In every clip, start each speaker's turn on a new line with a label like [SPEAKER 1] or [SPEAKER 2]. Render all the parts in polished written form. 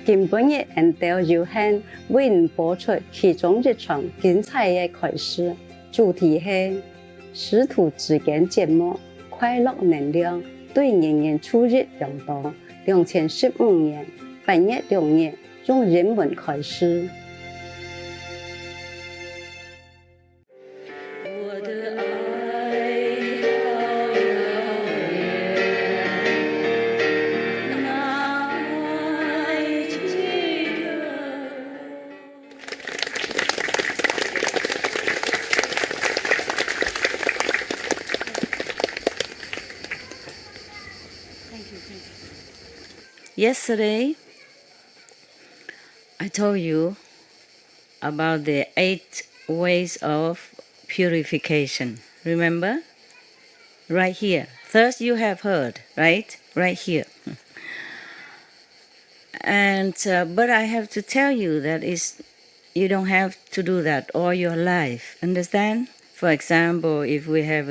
[SPEAKER 1] 今本日按照有限為您播出其中一場精彩嘅開始，主題係師徒之間節目快樂能量對人人促入良多。2015年8月6日用英文開始。
[SPEAKER 2] Yesterday, I told you about the 8 ways of purification. Remember? Right here. First you have heard, right? Right here. And but I have to tell you that you don't have to do that all your life. Understand? For example, if we have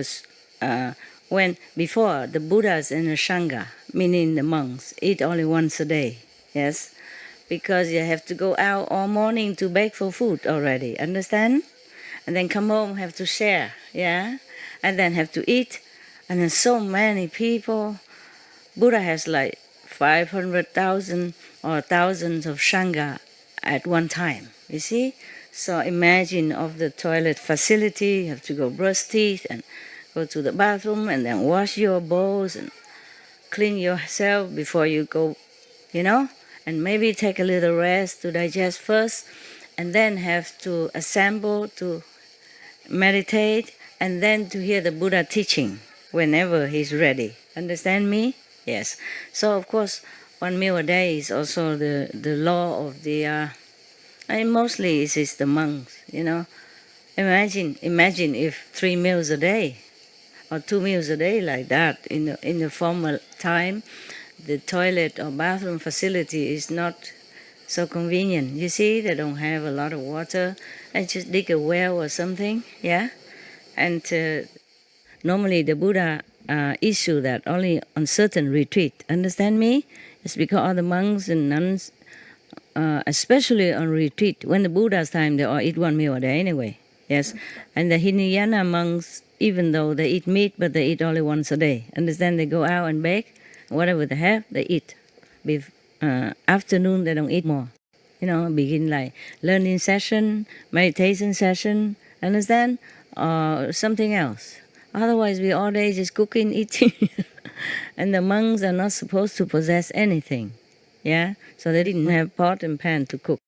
[SPEAKER 2] when before the Buddhas and the Sangha, meaning the monks, eat only once a day, yes? Because you have to go out all morning to beg for food already, understand? And then come home, have to share, yeah? And then have to eat. And then so many people. Buddha has like 500,000 or thousands of Sangha at one time, you see? So imagine of the toilet facility, you have to go brush teeth and go to the bathroom and then wash your bowls and clean yourself before you go, and maybe take a little rest to digest first, and then have to assemble to meditate, and then to hear the Buddha teaching whenever he's ready. Understand me? Yes. So of course, 1 meal a day is also the law of the, and mostly it is the monks, Imagine if 3 meals a day, or 2 meals a day like that in the formal time, the toilet or bathroom facility is not so convenient. You see, they don't have a lot of water and just dig a well or something, yeah? And normally the Buddha issue that only on certain retreat. Understand me? It's because all the monks and nuns, especially on retreat, when the Buddha's time, they all eat 1 meal a day anyway, yes? And the Hinayana monks, even though they eat meat, but they eat only once a day. Understand? They go out and bake, whatever they have, they eat. Afternoon, they don't eat more. Begin like learning session, meditation session, understand? Or something else. Otherwise, we all day just cooking, eating. And the monks are not supposed to possess anything. Yeah? So they didn't have pot and pan to cook.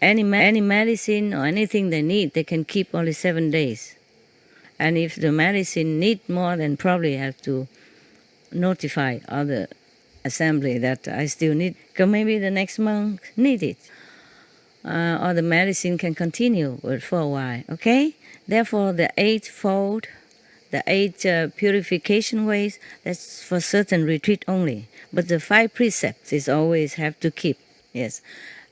[SPEAKER 2] Any medicine or anything they need, they can keep only 7 days. And if the medicine need more, then probably have to notify other assembly that I still need, because maybe the next month need it. Or the medicine can continue for a while, okay? Therefore, the 8-fold, the 8 purification ways, that's for certain retreat only. But the 5 precepts is always have to keep, yes.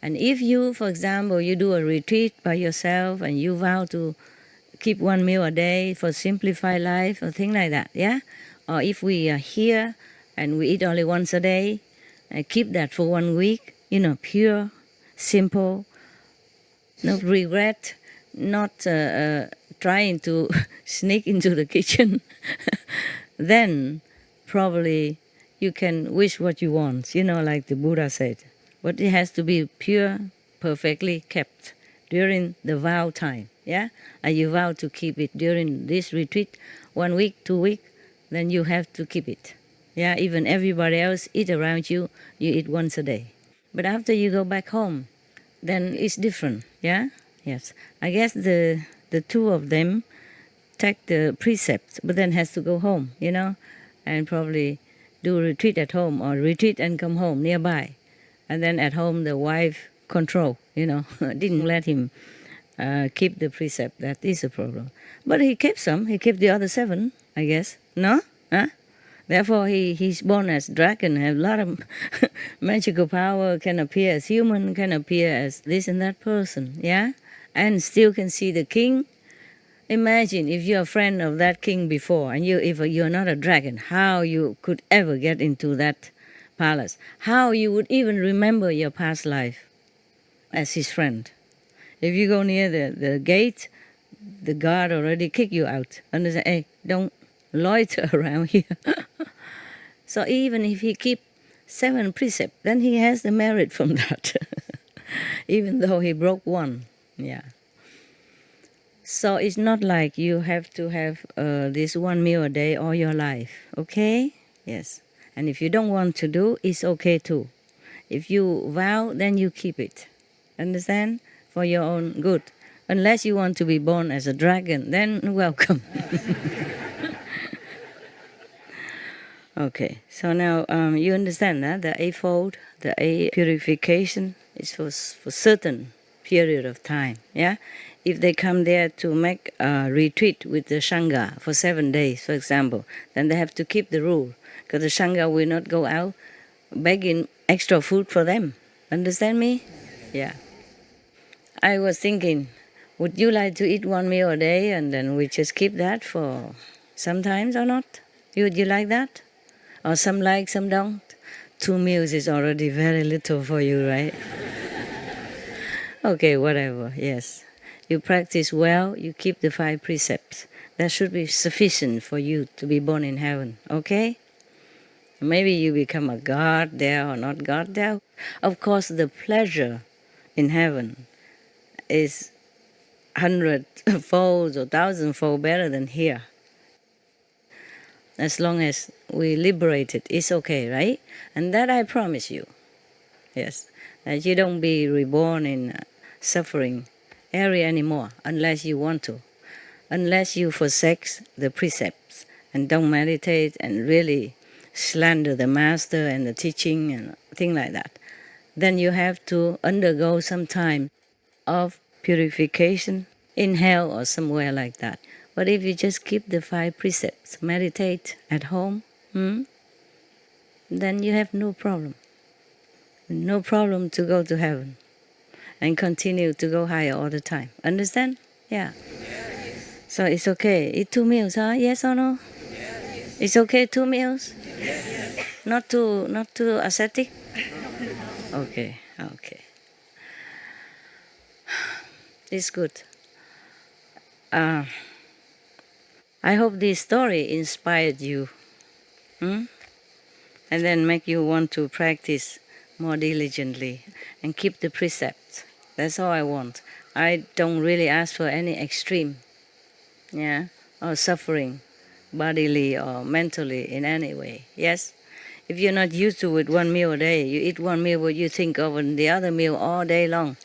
[SPEAKER 2] And if you, for example, you do a retreat by yourself and you vow to keep 1 meal a day for simplified life or thing like that, yeah? Or if we are here and we eat only once a day, keep that for 1 week, pure, simple, no regret, not trying to sneak into the kitchen, then probably you can wish what you want, like the Buddha said. But it has to be pure, perfectly kept during the vow time, yeah? And you vow to keep it during this retreat, 1 week, 2 weeks, then you have to keep it. Yeah, even everybody else eat around you, you eat once a day. But after you go back home, then it's different, yeah? Yes. I guess the 2 of them take the precepts, but then has to go home, and probably do retreat at home or retreat and come home nearby. And then at home the wife control, didn't let him keep the precept. That is a problem. But he kept some. He kept the other 7, I guess. No? Huh? Therefore, he's born as dragon, have a lot of magical power, can appear as human, can appear as this and that person, yeah? And still can see the king. Imagine if you're a friend of that king before, and if you're not a dragon, how you could ever get into that palace. How you would even remember your past life as his friend? If you go near the gate, the guard already kick you out. And they say, hey, don't loiter around here. So even if he keep 7 precepts, then he has the merit from that, even though he broke one. Yeah. So it's not like you have to have this 1 meal a day all your life, okay? Yes. And if you don't want to do, it's okay too. If you vow, then you keep it. Understand? For your own good. Unless you want to be born as a dragon, then welcome. Okay, so now you understand that the eightfold, the eight purification is for certain period of time, yeah? If they come there to make a retreat with the Sangha for 7 days, for example, then they have to keep the rule, because the Sangha will not go out begging extra food for them. Understand me? Yeah. I was thinking, would you like to eat 1 meal a day and then we just keep that for sometimes or not? Would you like that? Or some like, some don't? 2 meals is already very little for you, right? Okay, whatever, yes. You practice well, you keep the 5 precepts. That should be sufficient for you to be born in heaven, okay? Maybe you become a god there or not god there. Of course, the pleasure in heaven is 100-fold or 1,000-fold better than here. As long as we liberate it, it's okay, right? And that I promise you, yes, that you don't be reborn in suffering area anymore unless you want to, unless you forsake the precepts and don't meditate and really slander the master and the teaching and things like that. Then you have to undergo some time of purification in hell or somewhere like that. But if you just keep the 5 precepts, meditate at home, then you have no problem. No problem to go to heaven and continue to go higher all the time. Understand? Yeah. Yes. So it's okay. Eat 2 meals, huh? Yes or no? Yes. It's okay 2 meals? Yes. Not too ascetic? Okay. It's good. I hope this story inspired you, and then make you want to practice more diligently and keep the precepts. That's all I want. I don't really ask for any extreme, or suffering, bodily or mentally in any way. Yes, if you're not used to it 1 meal a day, you eat 1 meal, what you think of the other meal all day long.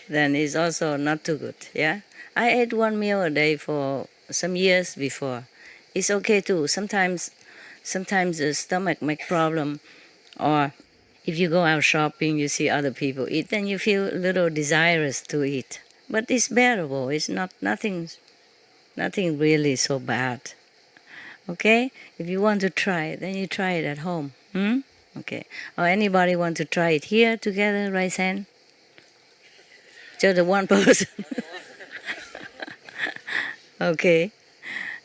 [SPEAKER 2] Then it's also not too good, yeah? I ate 1 meal a day for some years before. It's okay too. Sometimes the stomach make problem, or if you go out shopping, you see other people eat, then you feel a little desirous to eat. But it's bearable. It's nothing really so bad. Okay? If you want to try it, then you try it at home. Okay. Or anybody want to try it here together? Raise hand. Just the one person. Okay.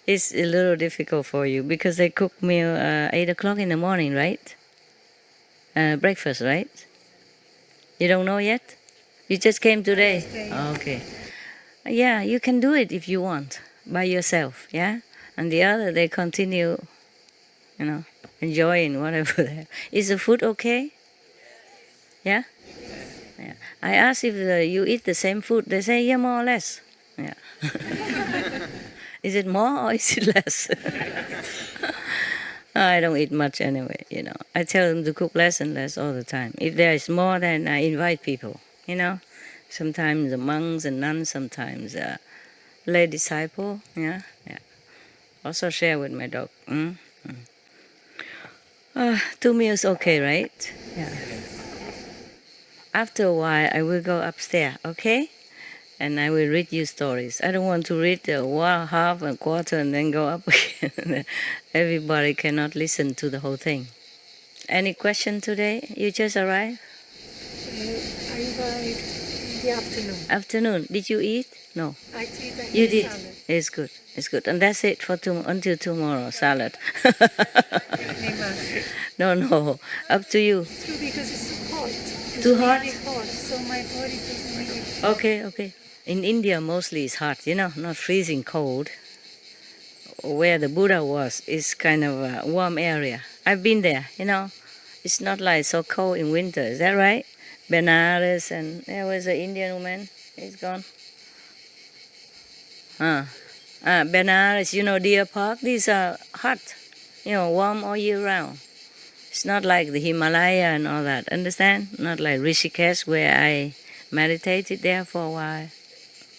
[SPEAKER 2] It's a little difficult for you because they cook meal 8 o'clock in the morning, right? Breakfast, right? You don't know yet? You just came today? Okay. Yeah, you can do it if you want, by yourself, yeah? And the other, they continue, enjoying whatever they have. Is the food okay? Yeah? Yeah. I asked if you eat the same food. They say, yeah, more or less. Yeah. Is it more or is it less? I don't eat much anyway, I tell them to cook less and less all the time. If there is more, then I invite people, Sometimes the monks and nuns, sometimes lay disciple, yeah. Also share with my dog. 2 meals okay, right? Yeah. After a while, I will go upstairs, okay? And I will read you stories. I don't want to read half and quarter and then go up again. Everybody cannot listen to the whole thing. Any question today? You just arrived?
[SPEAKER 3] I arrived in the afternoon.
[SPEAKER 2] Afternoon. Did you eat? No.
[SPEAKER 3] I did.
[SPEAKER 2] You did? It's good. It's good. And that's it for until tomorrow, salad. No, up to you.
[SPEAKER 3] True, because it's too hot. It's
[SPEAKER 2] Too hot?
[SPEAKER 3] really hot, so my body doesn't really.
[SPEAKER 2] Okay. In India, mostly it's hot, not freezing cold. Where the Buddha was is kind of a warm area. I've been there, It's not like so cold in winter. Is that right? Benares, and there was an Indian woman. He's gone. Benares, Deer Park, these are hot, warm all year round. It's not like the Himalaya and all that, understand? Not like Rishikesh, where I meditated there for a while.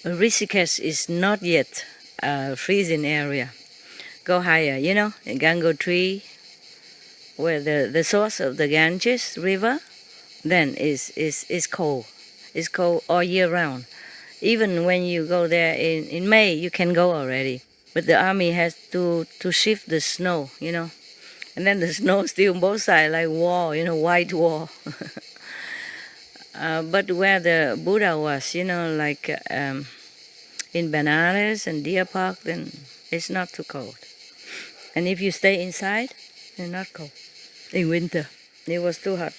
[SPEAKER 2] Rishikesh is not yet a freezing area. Go higher, in Gangotri, where the source of the Ganges River, then is cold. It's cold all year round. Even when you go there in May, you can go already. But the army has to shift the snow, And then the snow still on both sides, like wall, white wall. But where the Buddha was, like in Benares and Deer Park, then it's not too cold. And if you stay inside, it's not cold. In winter, it was too hot.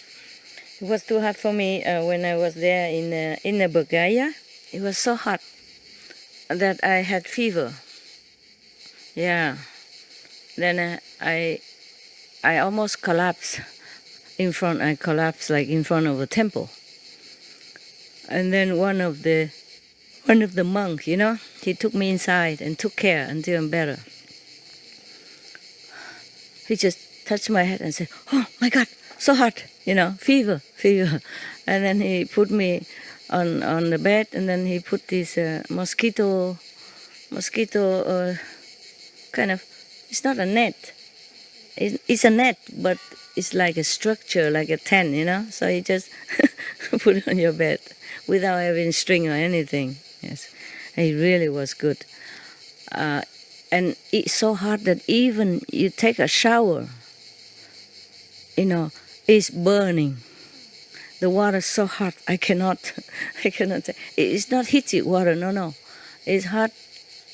[SPEAKER 2] It was too hot for me when I was there in the Bulgaria. It was so hot that I had fever. Yeah. Then I almost collapsed I collapsed like in front of a temple. And then one of the monks, he took me inside and took care until I'm better. He just touched my head and said, "Oh my God, so hot, fever." And then he put me on the bed, and then he put this mosquito kind of, it's not a net. It's a net, but it's like a structure, like a tent, So he just put it on your bed without having string or anything. Yes, it really was good. And it's so hot that even you take a shower, it's burning. The water's so hot, I cannot. It's not heated water, no. It's hot,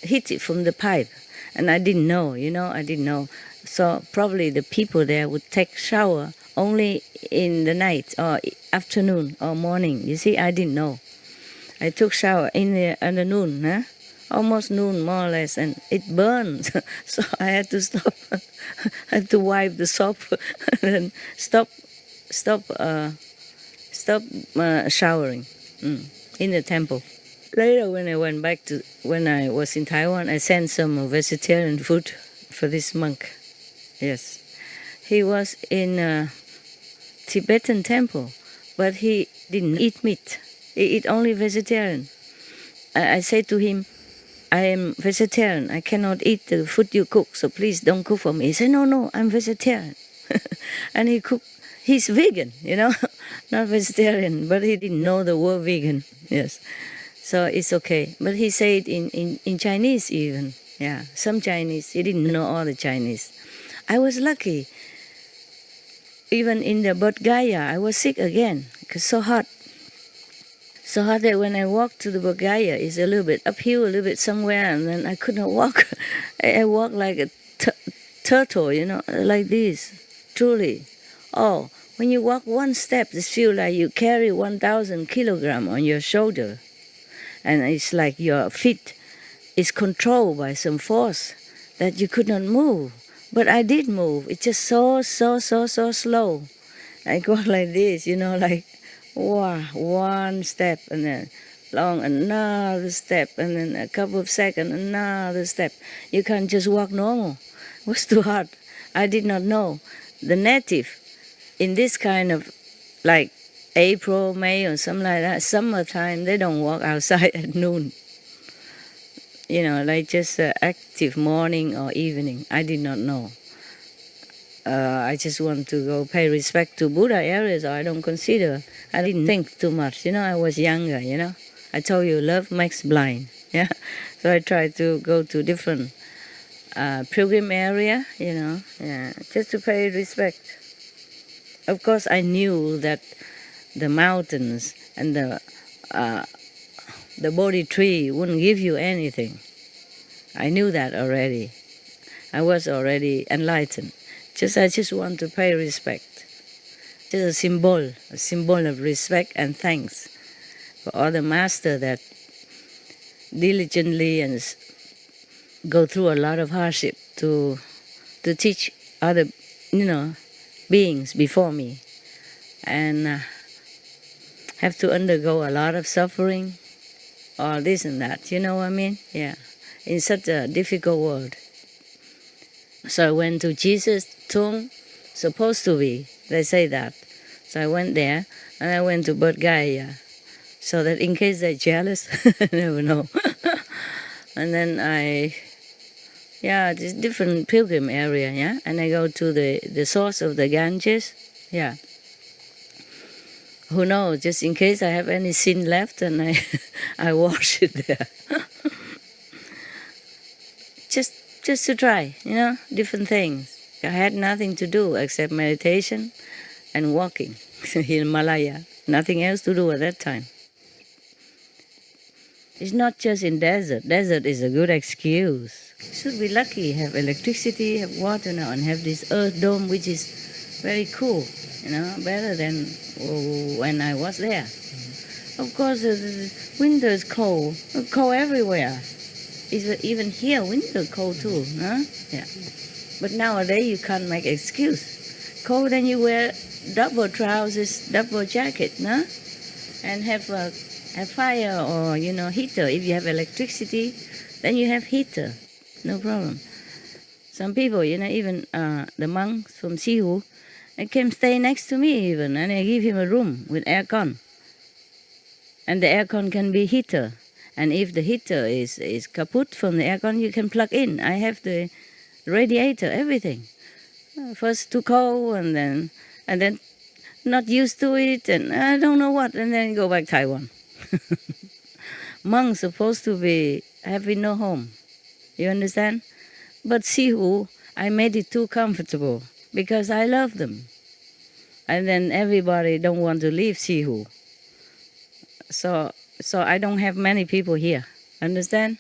[SPEAKER 2] heated from the pipe. And I didn't know, I didn't know. So probably the people there would take shower only in the night or afternoon or morning. You see, I didn't know. I took shower in the noon, almost noon more or less, and it burns. So I had to stop. I had to wipe the soap and stop showering in the temple. Later, when I was in Taiwan, I sent some vegetarian food for this monk. Yes, he was in a Tibetan temple, but he didn't eat meat. He eat only vegetarian. I said to him, "I am vegetarian. I cannot eat the food you cook, so please don't cook for me." He said, "No, I'm vegetarian." And he cooked. He's vegan, not vegetarian, but he didn't know the word vegan. Yes, so it's okay. But he said in Chinese even. Yeah, some Chinese. He didn't know all the Chinese. I was lucky. Even in the Bulgaria, I was sick again because so hot. So hot that when I walked to the Bulgaria, it's a little bit uphill, a little bit somewhere, and then I could not walk. I walked like a turtle, like this, truly. Oh, when you walk one step, it feels like you carry 1,000 kilograms on your shoulder. And it's like your feet is controlled by some force that you could not move. But I did move. It's just so slow. I go like this, like, wow, one step, and then long another step, and then a couple of seconds, another step. You can't just walk normal. It was too hard. I did not know. The native, in this kind of, like April, May, or something like that, summertime, they don't walk outside at noon. Like just active morning or evening. I did not know. I just want to go pay respect to Buddha areas, or I don't consider. I didn't think too much. I was younger, I told you, love makes blind. Yeah. So I tried to go to different pilgrim area, just to pay respect. Of course, I knew that the mountains and the Bodhi tree wouldn't give you anything. I knew that already. I was already enlightened. I just want to pay respect. Just a symbol of respect and thanks for all the master that diligently and go through a lot of hardship to teach other, beings before me, and have to undergo a lot of suffering, all this and that. You know what I mean? Yeah, in such a difficult world. So I went to Jesus' tomb, supposed to be. They say that. So I went there, and I went to Bodh Gaya, so that in case they're jealous, I never know. And then this different pilgrim area, yeah? And I go to the source of the Ganges, yeah. Who knows, just in case I have any sin left, and I wash it there. Just to try, different things. I had nothing to do except meditation and walking in Malaya. Nothing else to do at that time. It's not just in desert. Desert is a good excuse. Should be lucky, have electricity, have water now, and have this earth dome, which is very cool, better than when I was there. Of course, the winter is cold everywhere. Even here, winter cold too, huh? Yeah. But nowadays you can't make excuse. Cold, then you wear double trousers, double jacket, no? And have fire or heater. If you have electricity, then you have heater, no problem. Some people, even the monks from Sihu, they came stay next to me even, and I give him a room with aircon. And the aircon can be heater. And if the heater is kaput from the aircon, you can plug in. I have the radiator, everything. First too cold, and then not used to it, and I don't know what, and then go back Taiwan. Monks supposed to be having no home. You understand? But Sihu, I made it too comfortable because I love them. And then everybody don't want to leave Sihu. So I don't have many people here. Understand?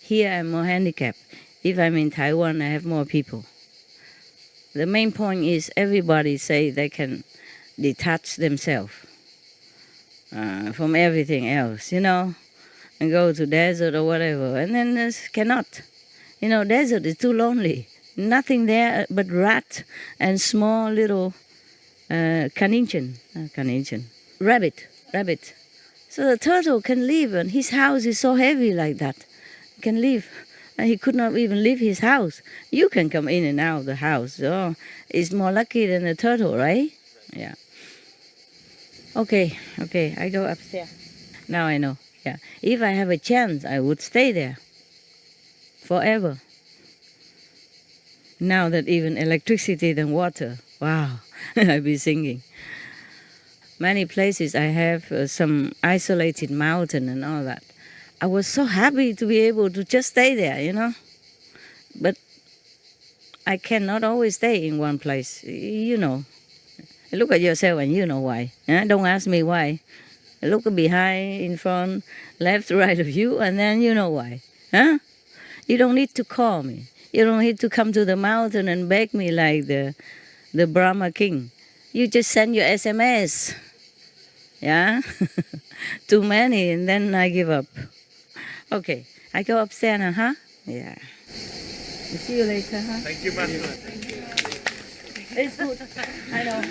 [SPEAKER 2] Here I'm more handicapped. If I'm in Taiwan, I have more people. The main point is everybody say they can detach themselves from everything else, and go to desert or whatever. And then cannot. Desert is too lonely. Nothing there but rat and small little rabbit. So the turtle can live, and his house is so heavy like that. He can live. And he could not even leave his house. You can come in and out of the house. So it's more lucky than the turtle, right? Yeah. Okay, I go upstairs. Now I know. Yeah. If I have a chance, I would stay there forever. Now that even electricity and water, wow, I'll be singing. Many places I have some isolated mountain and all that. I was so happy to be able to just stay there, But I cannot always stay in one place, Look at yourself and you know why. Don't ask me why. Look behind, in front, left, right of you, and then you know why. Huh? You don't need to call me. You don't need to come to the mountain and beg me like the Brahma king. You just send your SMS. Yeah? Too many, and then I give up. Okay, I go upstairs now, huh? Yeah. See you later, huh?
[SPEAKER 4] Thank you, Master.
[SPEAKER 2] It's good. I know.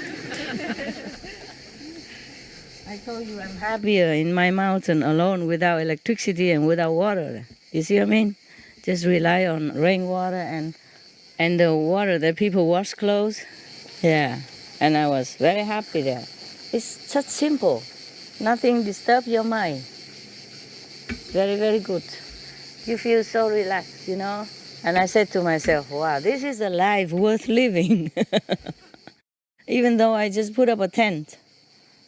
[SPEAKER 2] I told you I'm happier in my mountain alone without electricity and without water. You see what I mean? Just rely on rainwater and the water that people wash clothes. Yeah. And I was very happy there. It's just simple. Nothing disturbs your mind. Very, very good. You feel so relaxed, And I said to myself, wow, this is a life worth living. Even though I just put up a tent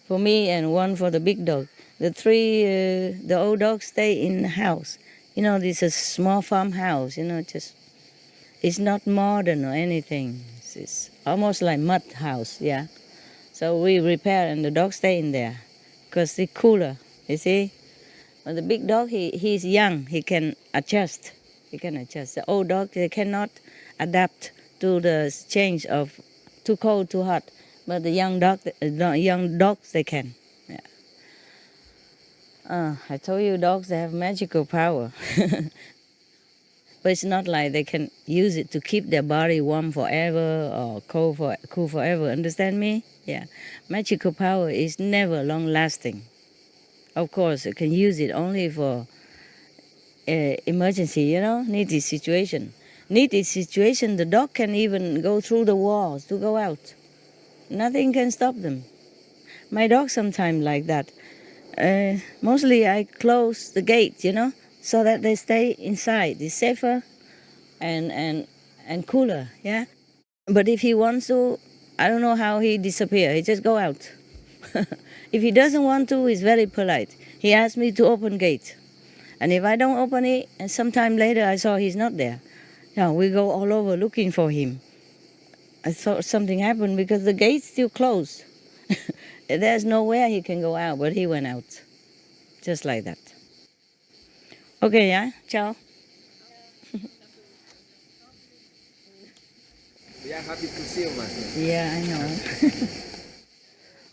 [SPEAKER 2] for me and one for the big dog. The old dogs stay in the house. This is a small farmhouse, just, it's not modern or anything. It's almost like mud house, yeah. So we repair and the dogs stay in there because it's cooler, you see. But the big dog, he's young, he can adjust. He can adjust. The old dog, they cannot adapt to the change of too cold, too hot. But the young dogs, they can. Yeah. I told you, dogs, they have magical power. But it's not like they can use it to keep their body warm forever or cool forever. Understand me? Yeah. Magical power is never long-lasting. Of course, you can use it only for emergency, needed situation. Needed situation, the dog can even go through the walls to go out. Nothing can stop them. My dog sometimes like that. Mostly I close the gate, so that they stay inside. It's safer and cooler, yeah? But if he wants to, I don't know how he disappear. He just go out. If he doesn't want to, he's very polite. He asked me to open gate. And if I don't open it, and sometime later I saw he's not there. Now we go all over looking for him. I thought something happened because the gate's still closed. There's nowhere he can go out, but he went out. Just like that. Okay, yeah? Ciao.
[SPEAKER 4] We are happy to see you, Master.
[SPEAKER 2] Yeah, I know.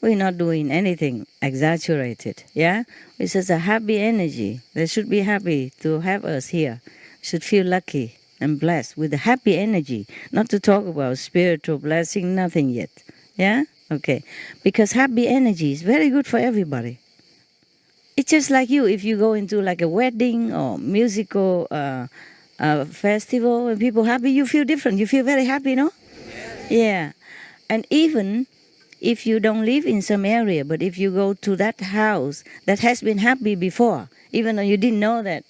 [SPEAKER 2] We're not doing anything exaggerated, yeah? It's just a happy energy. They should be happy to have us here. Should feel lucky and blessed with the happy energy. Not to talk about spiritual blessing, nothing yet. Yeah? Okay. Because happy energy is very good for everybody. It's just like you, if you go into like a wedding or musical festival and people happy, you feel different. You feel very happy, no? Yeah. And even if you don't live in some area, but if you go to that house that has been happy before, even though you didn't know that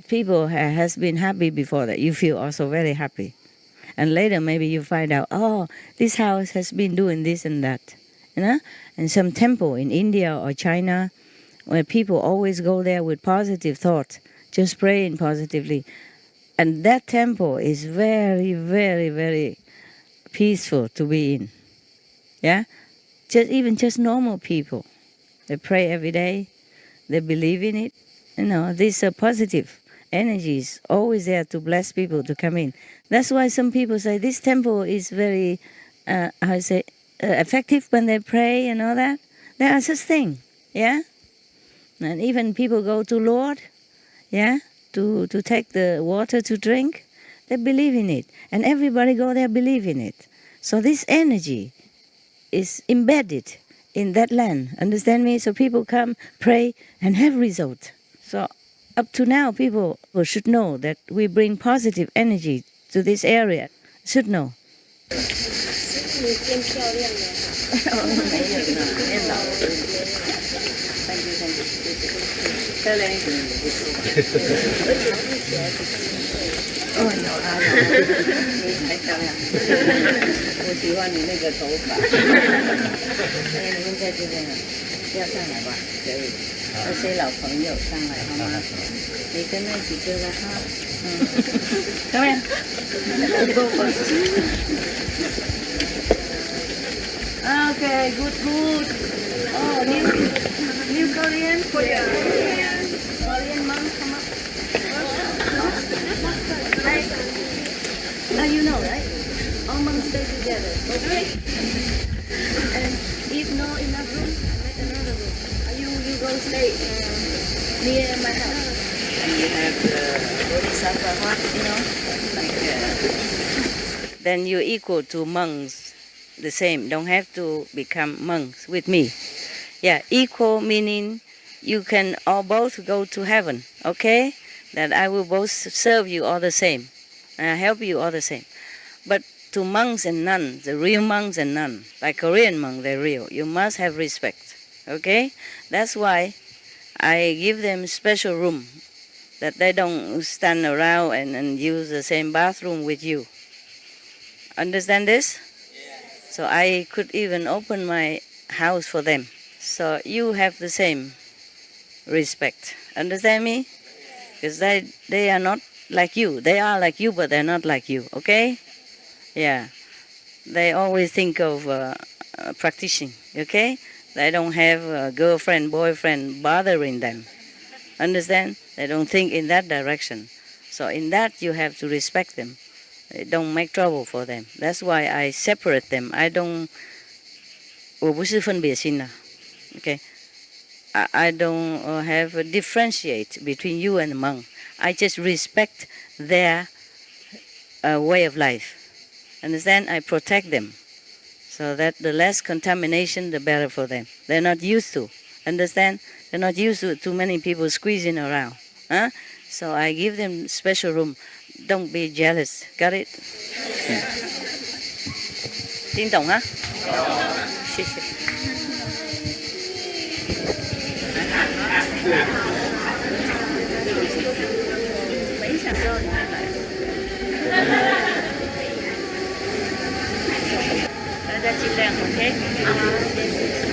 [SPEAKER 2] people has been happy before, that you feel also very happy. And later maybe you find out, oh, this house has been doing this and that, And some temple in India or China, where people always go there with positive thoughts, just praying positively. And that temple is very, very, very peaceful to be in. Yeah? Just normal people. They pray every day. They believe in it. This positive energy is always there to bless people to come in. That's why some people say this temple is very, effective when they pray and all that. There are such things, yeah? And even people go to Lord, yeah, to take the water to drink. They believe in it. And everybody go there believe in it. So this energy is embedded in that land. Understand me? So people come, pray, and have result. So up to now, people should know that we bring positive energy to this area. Should know.
[SPEAKER 3] 你变漂亮了。
[SPEAKER 2] 哦，有啊，你才漂亮，我喜欢你那个头发。哎，你们在这边要上来吧？可以，那些老朋友上来好吗？你跟那几个了哈，怎么样？Okay, good. Oh, new Korean? Korean monk, come up. Now you know, right? All monks stay together. Okay. And if not enough room, make another room. You go stay near my house. And you have the bodhisattva hut, then you're equal to monks. The same. Don't have to become monks with me. Yeah, equal meaning you can all both go to heaven. Okay? That I will both serve you all the same. Help you all the same. But to monks and nuns, the real monks and nuns, like Korean monks, they're real. You must have respect. Okay? That's why I give them special room. That they don't stand around and use the same bathroom with you. Understand this? So I could even open my house for them. So you have the same respect. Understand me? Because they are not like you. They are like you, but they're not like you. Okay? Yeah. They always think of practicing. Okay? They don't have a girlfriend, boyfriend bothering them. Understand? They don't think in that direction. So in that you have to respect them. Don't make trouble for them. That's why I separate them. I don't. 我不是分别心呐 Okay. I don't have a differentiate between you and the monk. I just respect their way of life. Understand? I protect them. So that the less contamination, the better for them. They're not used to. Understand? They're not used to too many people squeezing around. Huh? So I give them special room. Don't be jealous. Got it? 听懂哈？谢谢。没想到你会来。大家尽量 OK。